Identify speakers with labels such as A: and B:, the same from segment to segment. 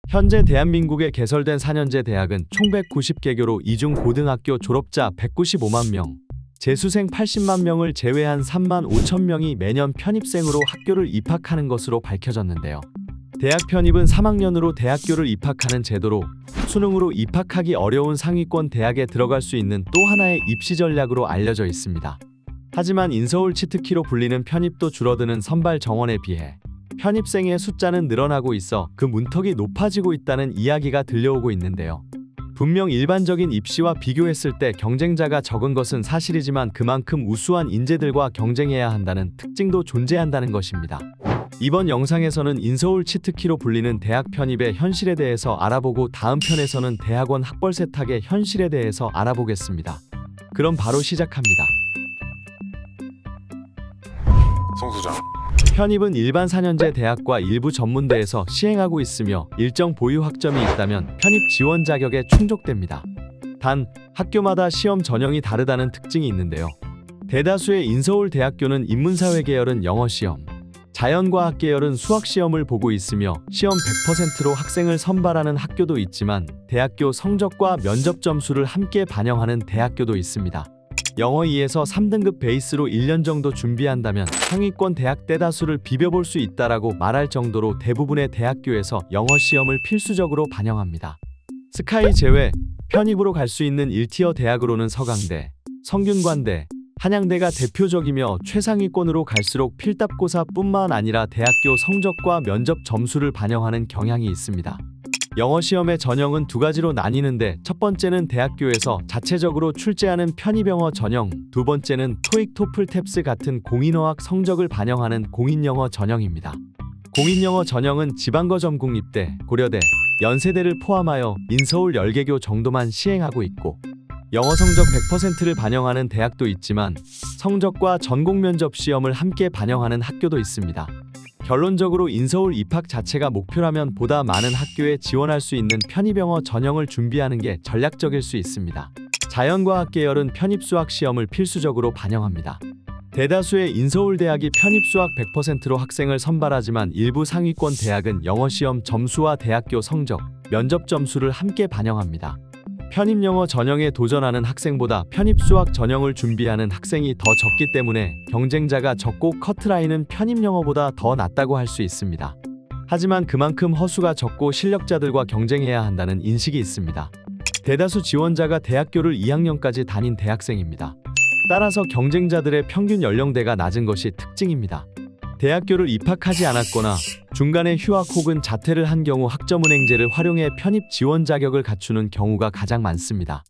A: 현재 대한민국에 개설된 4년제 대학은 총 190개교로 이중 고등학교 졸업자 195만 명, 재수생 80만 명을 제외한 3만 5천 명이 매년 편입생으로 학교를 입학하는 것으로 밝혀졌는데요. 대학 편입은 3학년으로 대학교를 입학하는 제도로 수능으로 입학하기 어려운 상위권 대학에 들어갈 수 있는 또 하나의 입시 전략으로 알려져 있습니다. 하지만 인서울 치트키로 불리는 편입도 줄어드는 선발 정원에 비해 편입생의 숫자는 늘어나고 있어 그 문턱이 높아지고 있다는 이야기가 들려오고 있는데요. 분명 일반적인 입시와 비교했을 때 경쟁자가 적은 것은 사실이지만 그만큼 우수한 인재들과 경쟁해야 한다는 특징도 존재한다는 것입니다. 이번 영상에서는 인서울 치트키로 불리는 대학 편입의 현실에 대해서 알아보고 다음 편에서는 대학원 학벌 세탁의 현실에 대해서 알아보겠습니다. 그럼 바로 시작합니다.
B: 송수장.
A: 편입은 일반 4년제 대학과 일부 전문대에서 시행하고 있으며 일정 보유 학점이 있다면 편입 지원 자격에 충족됩니다. 단, 학교마다 시험 전형이 다르다는 특징이 있는데요. 대다수의 인서울 대학교는 인문사회 계열은 영어 시험, 자연과학 계열은 수학 시험을 보고 있으며 시험 100%로 학생을 선발하는 학교도 있지만 대학교 성적과 면접 점수를 함께 반영하는 대학교도 있습니다. 영어 2에서 3등급 베이스로 1년 정도 준비한다면 상위권 대학 대다수를 비벼볼 수 있다라고 말할 정도로 대부분의 대학교에서 영어 시험을 필수적으로 반영합니다. 스카이 제외, 편입으로 갈 수 있는 1티어 대학으로는 서강대, 성균관대, 한양대가 대표적이며 최상위권으로 갈수록 필답고사뿐만 아니라 대학교 성적과 면접 점수를 반영하는 경향이 있습니다. 영어 시험의 전형은 두 가지로 나뉘는데 첫 번째는 대학교에서 자체적으로 출제하는 편입영어 전형, 두 번째는 토익, 토플, 탭스 같은 공인어학 성적을 반영하는 공인영어 전형입니다. 공인영어 전형은 지방고 전국립대, 고려대, 연세대를 포함하여 인서울 10개교 정도만 시행하고 있고 영어 성적 100%를 반영하는 대학도 있지만 성적과 전공 면접 시험을 함께 반영하는 학교도 있습니다. 결론적으로 인서울 입학 자체가 목표라면 보다 많은 학교에 지원할 수 있는 편입영어 전형을 준비하는 게 전략적일 수 있습니다. 자연과학 계열은 편입수학 시험을 필수적으로 반영합니다. 대다수의 인서울 대학이 편입수학 100%로 학생을 선발하지만 일부 상위권 대학은 영어 시험 점수와 대학교 성적, 면접 점수를 함께 반영합니다. 편입영어 전형에 도전하는 학생보다 편입수학 전형을 준비하는 학생이 더 적기 때문에 경쟁자가 적고 커트라인은 편입영어보다 더 낮다고 할 수 있습니다. 하지만 그만큼 허수가 적고 실력자들과 경쟁해야 한다는 인식이 있습니다. 대다수 지원자가 대학교를 2학년까지 다닌 대학생입니다. 따라서 경쟁자들의 평균 연령대가 낮은 것이 특징입니다. 대학교를 입학하지 않았거나 중간에 휴학 혹은 자퇴를 한 경우 학점은행제를 활용해 편입 지원 자격을 갖추는 경우가 가장 많습니다.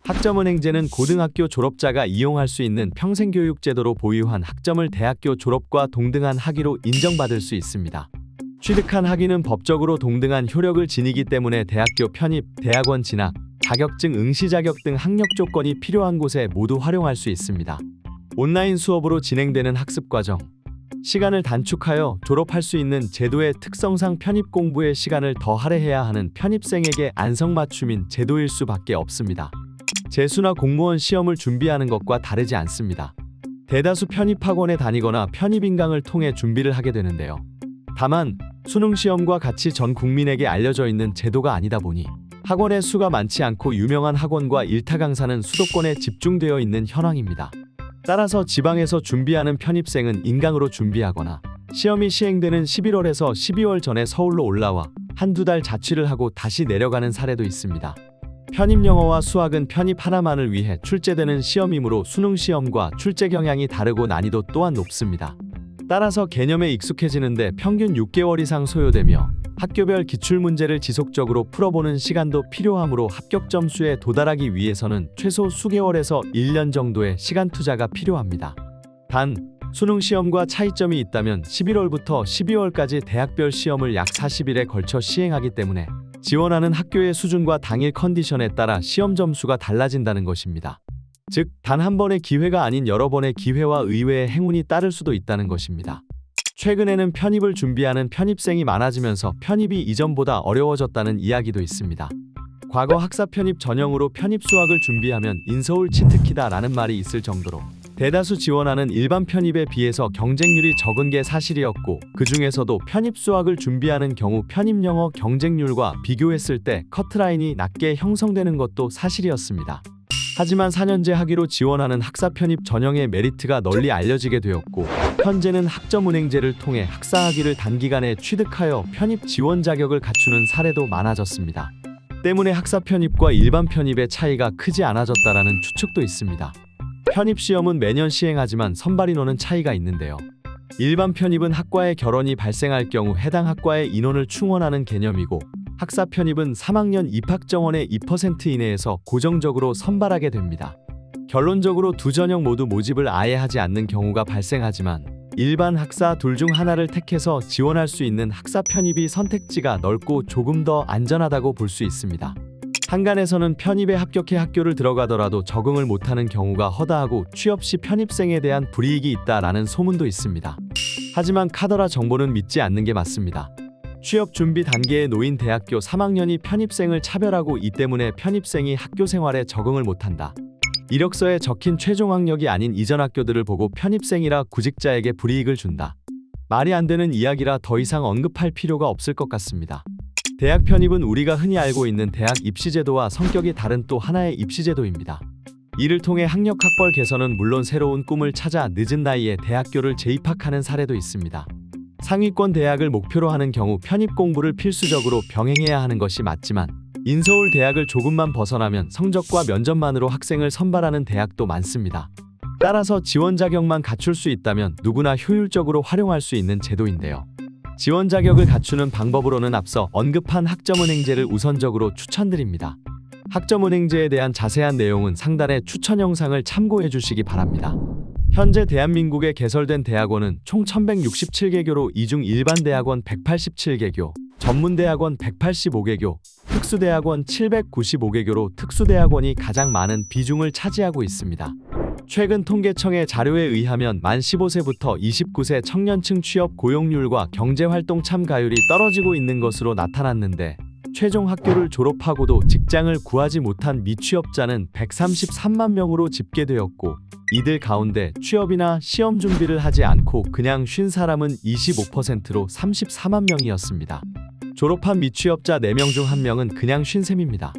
A: 학점은행제는 고등학교 졸업자가 이용할 수 있는 평생교육제도로 보유한 학점을 대학교 졸업과 동등한 학위로 인정받을 수 있습니다. 취득한 학위는 법적으로 동등한 효력을 지니기 때문에 대학교 편입, 대학원 진학, 자격증 응시 자격 등 학력 조건이 필요한 곳에 모두 활용할 수 있습니다. 온라인 수업으로 진행되는 학습과정, 시간을 단축하여 졸업할 수 있는 제도의 특성상 편입 공부의 시간을 더 할애해야 하는 편입생에게 안성맞춤인 제도일 수밖에 없습니다. 재수나 공무원 시험을 준비하는 것과 다르지 않습니다. 대다수 편입학원에 다니거나 편입인강을 통해 준비를 하게 되는데요. 다만 수능 시험과 같이 전 국민에게 알려져 있는 제도가 아니다 보니 학원의 수가 많지 않고 유명한 학원과 일타 강사는 수도권에 집중되어 있는 현황입니다. 따라서 지방에서 준비하는 편입생은 인강으로 준비하거나 시험이 시행되는 11월에서 12월 전에 서울로 올라와 한두 달 자취를 하고 다시 내려가는 사례도 있습니다. 편입 영어와 수학은 편입 하나만을 위해 출제되는 시험이므로 수능 시험과 출제 경향이 다르고 난이도 또한 높습니다. 따라서 개념에 익숙해지는데 평균 6개월 이상 소요되며 학교별 기출문제를 지속적으로 풀어보는 시간도 필요하므로 합격 점수에 도달하기 위해서는 최소 수개월에서 1년 정도의 시간 투자가 필요합니다. 단, 수능 시험과 차이점이 있다면 11월부터 12월까지 대학별 시험을 약 40일에 걸쳐 시행하기 때문에 지원하는 학교의 수준과 당일 컨디션에 따라 시험 점수가 달라진다는 것입니다. 즉, 단 한 번의 기회가 아닌 여러 번의 기회와 의외의 행운이 따를 수도 있다는 것입니다. 최근에는 편입을 준비하는 편입생이 많아지면서 편입이 이전보다 어려워졌다는 이야기도 있습니다. 과거 학사 편입 전형으로 편입 수학을 준비하면 인서울 치트키다라는 말이 있을 정도로 대다수 지원하는 일반 편입에 비해서 경쟁률이 적은 게 사실이었고, 그 중에서도 편입 수학을 준비하는 경우 편입 영어 경쟁률과 비교했을 때 커트라인이 낮게 형성되는 것도 사실이었습니다. 하지만 4년제 학위로 지원하는 학사 편입 전형의 메리트가 널리 알려지게 되었고, 현재는 학점은행제를 통해 학사 학위를 단기간에 취득하여 편입 지원 자격을 갖추는 사례도 많아졌습니다. 때문에 학사 편입과 일반 편입의 차이가 크지 않아졌다라는 추측도 있습니다. 편입 시험은 매년 시행하지만 선발 인원은 차이가 있는데요. 일반 편입은 학과의 결원이 발생할 경우 해당 학과의 인원을 충원하는 개념이고, 학사 편입은 3학년 입학 정원의 2% 이내에서 고정적으로 선발하게 됩니다. 결론적으로 두 전형 모두 모집을 아예 하지 않는 경우가 발생하지만, 일반 학사 둘 중 하나를 택해서 지원할 수 있는 학사 편입이 선택지가 넓고 조금 더 안전하다고 볼 수 있습니다. 한간에서는 편입에 합격해 학교를 들어가더라도 적응을 못하는 경우가 허다하고 취업 시 편입생에 대한 불이익이 있다라는 소문도 있습니다. 하지만 카더라 정보는 믿지 않는 게 맞습니다. 취업 준비 단계에 놓인 대학교 3학년이 편입생을 차별하고 이 때문에 편입생이 학교 생활에 적응을 못한다. 이력서에 적힌 최종 학력이 아닌 이전 학교들을 보고 편입생이라 구직자에게 불이익을 준다. 말이 안 되는 이야기라 더 이상 언급할 필요가 없을 것 같습니다. 대학 편입은 우리가 흔히 알고 있는 대학 입시제도와 성격이 다른 또 하나의 입시제도입니다. 이를 통해 학력 학벌 개선은 물론 새로운 꿈을 찾아 늦은 나이에 대학교를 재입학하는 사례도 있습니다. 상위권 대학을 목표로 하는 경우 편입 공부를 필수적으로 병행해야 하는 것이 맞지만, 인서울 대학을 조금만 벗어나면 성적과 면접만으로 학생을 선발하는 대학도 많습니다. 따라서 지원 자격만 갖출 수 있다면 누구나 효율적으로 활용할 수 있는 제도인데요. 지원 자격을 갖추는 방법으로는 앞서 언급한 학점은행제를 우선적으로 추천드립니다. 학점은행제에 대한 자세한 내용은 상단의 추천 영상을 참고해 주시기 바랍니다. 현재 대한민국에 개설된 대학원은 총 1167개교로 이 중 일반 대학원 187개교, 전문대학원 185개교, 특수대학원 795개교로 특수대학원이 가장 많은 비중을 차지하고 있습니다. 최근 통계청의 자료에 의하면 만 15세부터 29세 청년층 취업 고용률과 경제활동 참가율이 떨어지고 있는 것으로 나타났는데, 최종 학교를 졸업하고도 직장을 구하지 못한 미취업자는 133만 명으로 집계되었고, 이들 가운데 취업이나 시험 준비를 하지 않고 그냥 쉰 사람은 25%로 34만 명이었습니다. 졸업한 미취업자 4명 중 1명은 그냥 쉰 셈입니다.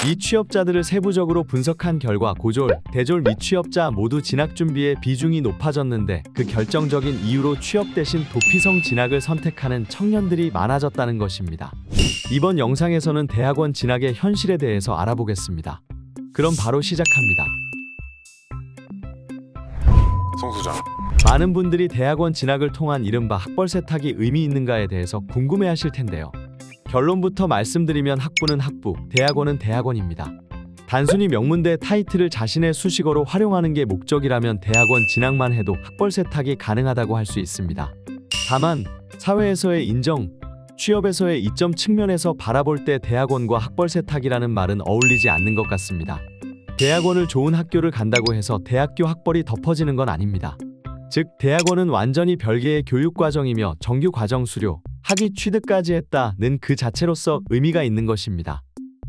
A: 이 취업자들을 세부적으로 분석한 결과 고졸, 대졸 미취업자 모두 진학 준비에 비중이 높아졌는데, 그 결정적인 이유로 취업 대신 도피성 진학을 선택하는 청년들이 많아졌다는 것입니다. 이번 영상에서는 대학원 진학의 현실에 대해서 알아보겠습니다. 그럼 바로 시작합니다.
B: 송수장.
A: 많은 분들이 대학원 진학을 통한 이른바 학벌 세탁이 의미 있는가에 대해서 궁금해하실 텐데요. 결론부터 말씀드리면 학부는 학부, 대학원은 대학원입니다. 단순히 명문대 타이틀을 자신의 수식어로 활용하는 게 목적이라면 대학원 진학만 해도 학벌 세탁이 가능하다고 할 수 있습니다. 다만 사회에서의 인정, 취업에서의 이점 측면에서 바라볼 때 대학원과 학벌 세탁이라는 말은 어울리지 않는 것 같습니다. 대학원을 좋은 학교를 간다고 해서 대학교 학벌이 덮어지는 건 아닙니다. 즉, 대학원은 완전히 별개의 교육과정이며 정규 과정 수료, 학위 취득까지 했다는 그 자체로서 의미가 있는 것입니다.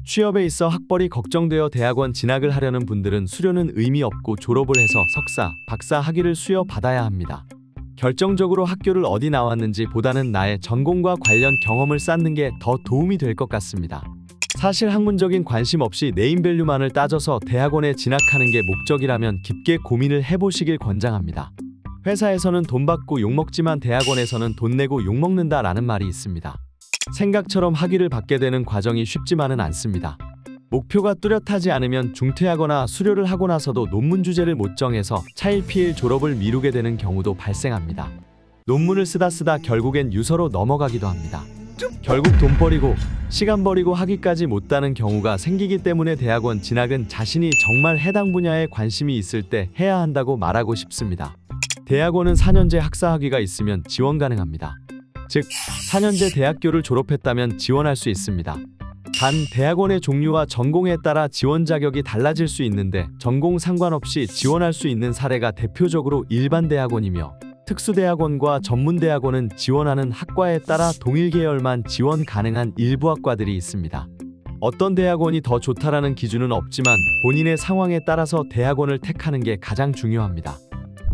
A: 취업에 있어 학벌이 걱정되어 대학원 진학을 하려는 분들은 수료는 의미 없고 졸업을 해서 석사, 박사 학위를 수여받아야 합니다. 결정적으로 학교를 어디 나왔는지 보다는 나의 전공과 관련 경험을 쌓는 게 더 도움이 될 것 같습니다. 사실 학문적인 관심 없이 네임밸류만을 따져서 대학원에 진학하는 게 목적이라면 깊게 고민을 해보시길 권장합니다. 회사에서는 돈 받고 욕먹지만 대학원에서는 돈 내고 욕먹는다라는 말이 있습니다. 생각처럼 학위를 받게 되는 과정이 쉽지만은 않습니다. 목표가 뚜렷하지 않으면 중퇴하거나 수료를 하고 나서도 논문 주제를 못 정해서 차일피일 졸업을 미루게 되는 경우도 발생합니다. 논문을 쓰다 결국엔 유서로 넘어가기도 합니다. 결국 돈 버리고 시간 버리고 학위까지 못 따는 경우가 생기기 때문에 대학원 진학은 자신이 정말 해당 분야에 관심이 있을 때 해야 한다고 말하고 싶습니다. 대학원은 4년제 학사 학위가 있으면 지원 가능합니다. 즉, 4년제 대학교를 졸업했다면 지원할 수 있습니다. 단, 대학원의 종류와 전공에 따라 지원 자격이 달라질 수 있는데, 전공 상관없이 지원할 수 있는 사례가 대표적으로 일반 대학원이며, 특수대학원과 전문대학원은 지원하는 학과에 따라 동일 계열만 지원 가능한 일부 학과들이 있습니다. 어떤 대학원이 더 좋다라는 기준은 없지만 본인의 상황에 따라서 대학원을 택하는 게 가장 중요합니다.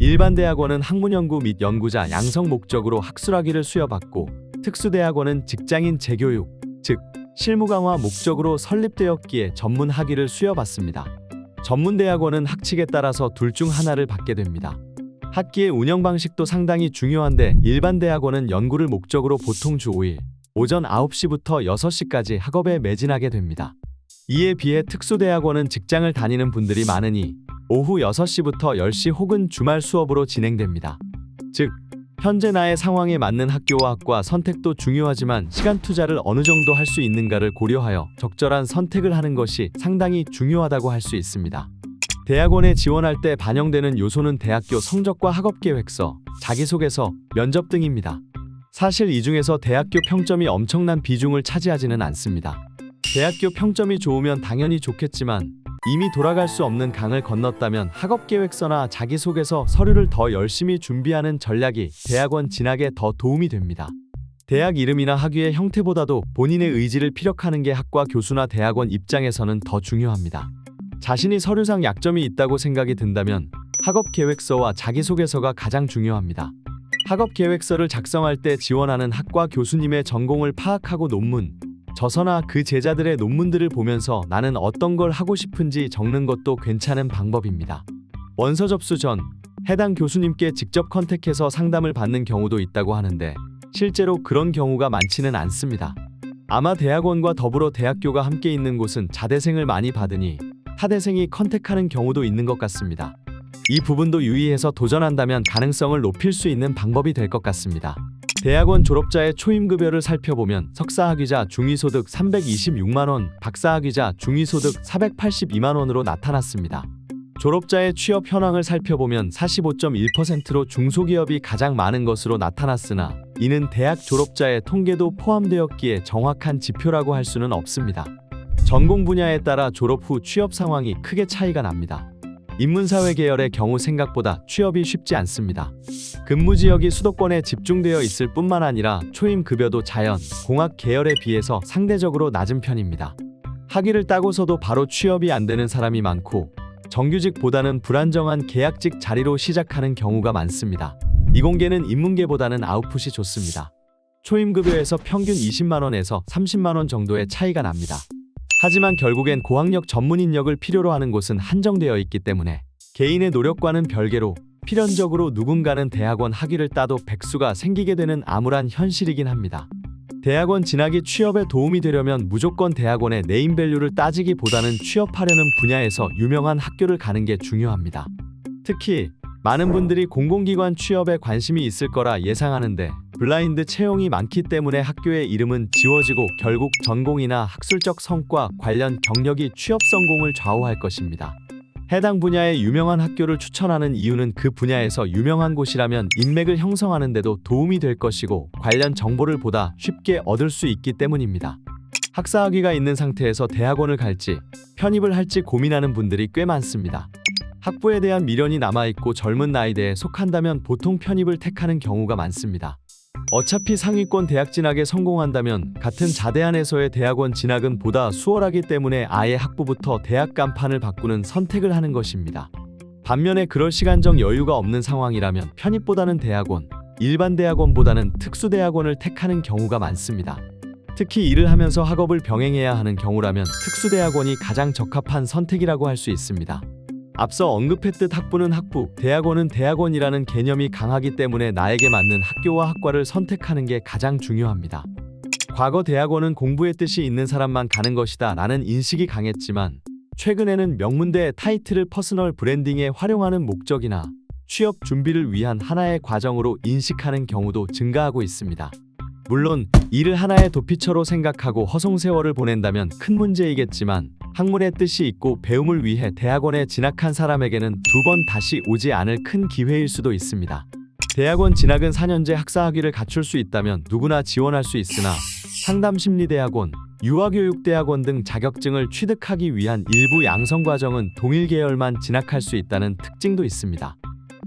A: 일반 대학원은 학문연구 및 연구자 양성 목적으로 학술학위를 수여받고, 특수대학원은 직장인 재교육, 즉 실무 강화 목적으로 설립되었기에 전문 학위를 수여받습니다. 전문대학원은 학칙에 따라서 둘 중 하나를 받게 됩니다. 학기의 운영 방식도 상당히 중요한데, 일반 대학원은 연구를 목적으로 보통 주 5일, 오전 9시부터 6시까지 학업에 매진하게 됩니다. 이에 비해 특수대학원은 직장을 다니는 분들이 많으니 오후 6시부터 10시 혹은 주말 수업으로 진행됩니다. 즉, 현재 나의 상황에 맞는 학교와 학과 선택도 중요하지만 시간 투자를 어느 정도 할 수 있는가를 고려하여 적절한 선택을 하는 것이 상당히 중요하다고 할 수 있습니다. 대학원에 지원할 때 반영되는 요소는 대학교 성적과 학업계획서, 자기소개서, 면접 등입니다. 사실 이 중에서 대학교 평점이 엄청난 비중을 차지하지는 않습니다. 대학교 평점이 좋으면 당연히 좋겠지만, 이미 돌아갈 수 없는 강을 건넜다면 학업계획서나 자기소개서 서류를 더 열심히 준비하는 전략이 대학원 진학에 더 도움이 됩니다. 대학 이름이나 학위의 형태보다도 본인의 의지를 피력하는 게 학과 교수나 대학원 입장에서는 더 중요합니다. 자신이 서류상 약점이 있다고 생각이 든다면 학업계획서와 자기소개서가 가장 중요합니다. 학업계획서를 작성할 때 지원하는 학과 교수님의 전공을 파악하고 논문, 저서나 그 제자들의 논문들을 보면서 나는 어떤 걸 하고 싶은지 적는 것도 괜찮은 방법입니다. 원서 접수 전 해당 교수님께 직접 컨택해서 상담을 받는 경우도 있다고 하는데, 실제로 그런 경우가 많지는 않습니다. 아마 대학원과 더불어 대학교가 함께 있는 곳은 자대생을 많이 받으니 타대생이 컨택하는 경우도 있는 것 같습니다. 이 부분도 유의해서 도전한다면 가능성을 높일 수 있는 방법이 될 것 같습니다. 대학원 졸업자의 초임급여를 살펴보면 석사학위자 중위소득 326만원, 박사학위자 중위소득 482만원으로 나타났습니다. 졸업자의 취업 현황을 살펴보면 45.1%로 중소기업이 가장 많은 것으로 나타났으나, 이는 대학 졸업자의 통계도 포함되었기에 정확한 지표라고 할 수는 없습니다. 전공 분야에 따라 졸업 후 취업 상황이 크게 차이가 납니다. 인문사회 계열의 경우 생각보다 취업이 쉽지 않습니다. 근무 지역이 수도권에 집중되어 있을 뿐만 아니라 초임 급여도 자연, 공학 계열에 비해서 상대적으로 낮은 편입니다. 학위를 따고서도 바로 취업이 안 되는 사람이 많고, 정규직보다는 불안정한 계약직 자리로 시작하는 경우가 많습니다. 이공계는 인문계보다는 아웃풋이 좋습니다. 초임 급여에서 평균 20만원에서 30만원 정도의 차이가 납니다. 하지만 결국엔 고학력 전문 인력을 필요로 하는 곳은 한정되어 있기 때문에 개인의 노력과는 별개로 필연적으로 누군가는 대학원 학위를 따도 백수가 생기게 되는 암울한 현실이긴 합니다. 대학원 진학이 취업에 도움이 되려면 무조건 대학원의 네임밸류를 따지기보다는 취업하려는 분야에서 유명한 학교를 가는 게 중요합니다. 특히 많은 분들이 공공기관 취업에 관심이 있을 거라 예상하는데, 블라인드 채용이 많기 때문에 학교의 이름은 지워지고 결국 전공이나 학술적 성과 관련 경력이 취업 성공을 좌우할 것입니다. 해당 분야의 유명한 학교를 추천하는 이유는 그 분야에서 유명한 곳이라면 인맥을 형성하는 데도 도움이 될 것이고, 관련 정보를 보다 쉽게 얻을 수 있기 때문입니다. 학사학위가 있는 상태에서 대학원을 갈지 편입을 할지 고민하는 분들이 꽤 많습니다. 학부에 대한 미련이 남아있고 젊은 나이대에 속한다면 보통 편입을 택하는 경우가 많습니다. 어차피 상위권 대학 진학에 성공한다면 같은 자대 안에서의 대학원 진학은 보다 수월하기 때문에 아예 학부부터 대학 간판을 바꾸는 선택을 하는 것입니다. 반면에 그럴 시간적 여유가 없는 상황이라면 편입보다는 대학원, 일반 대학원보다는 특수대학원을 택하는 경우가 많습니다. 특히 일을 하면서 학업을 병행해야 하는 경우라면 특수대학원이 가장 적합한 선택이라고 할 수 있습니다. 앞서 언급했듯 학부는 학부, 대학원은 대학원이라는 개념이 강하기 때문에 나에게 맞는 학교와 학과를 선택하는 게 가장 중요합니다. 과거 대학원은 공부의 뜻이 있는 사람만 가는 것이다 라는 인식이 강했지만, 최근에는 명문대의 타이틀을 퍼스널 브랜딩에 활용하는 목적이나 취업 준비를 위한 하나의 과정으로 인식하는 경우도 증가하고 있습니다. 물론 이를 하나의 도피처로 생각하고 허송세월을 보낸다면 큰 문제이겠지만, 학문의 뜻이 있고 배움을 위해 대학원에 진학한 사람에게는 두 번 다시 오지 않을 큰 기회일 수도 있습니다. 대학원 진학은 4년제 학사학위를 갖출 수 있다면 누구나 지원할 수 있으나, 상담심리대학원, 유아교육대학원 등 자격증을 취득하기 위한 일부 양성과정은 동일 계열만 진학할 수 있다는 특징도 있습니다.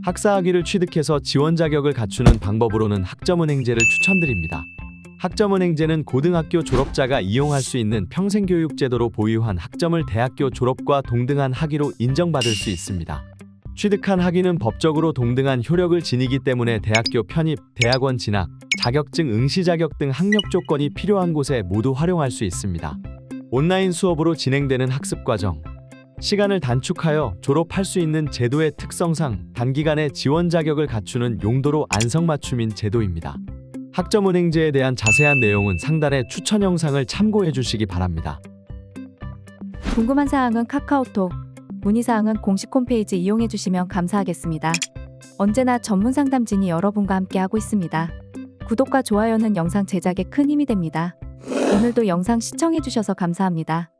A: 학사학위를 취득해서 지원 자격을 갖추는 방법으로는 학점은행제를 추천드립니다. 학점은행제는 고등학교 졸업자가 이용할 수 있는 평생교육제도로 보유한 학점을 대학교 졸업과 동등한 학위로 인정받을 수 있습니다. 취득한 학위는 법적으로 동등한 효력을 지니기 때문에 대학교 편입, 대학원 진학, 자격증 응시 자격 등 학력 조건이 필요한 곳에 모두 활용할 수 있습니다. 온라인 수업으로 진행되는 학습 과정, 시간을 단축하여 졸업할 수 있는 제도의 특성상 단기간에 지원 자격을 갖추는 용도로 안성맞춤인 제도입니다. 학점은행제에 대한 자세한 내용은 상단의 추천 영상을 참고해 주시기 바랍니다.
C: 궁금한 사항은 카카오톡, 문의사항은 공식 홈페이지 이용해 주시면 감사하겠습니다. 언제나 전문 상담진이 여러분과 함께하고 있습니다. 구독과 좋아요는 영상 제작에 큰 힘이 됩니다. 오늘도 영상 시청해 주셔서 감사합니다.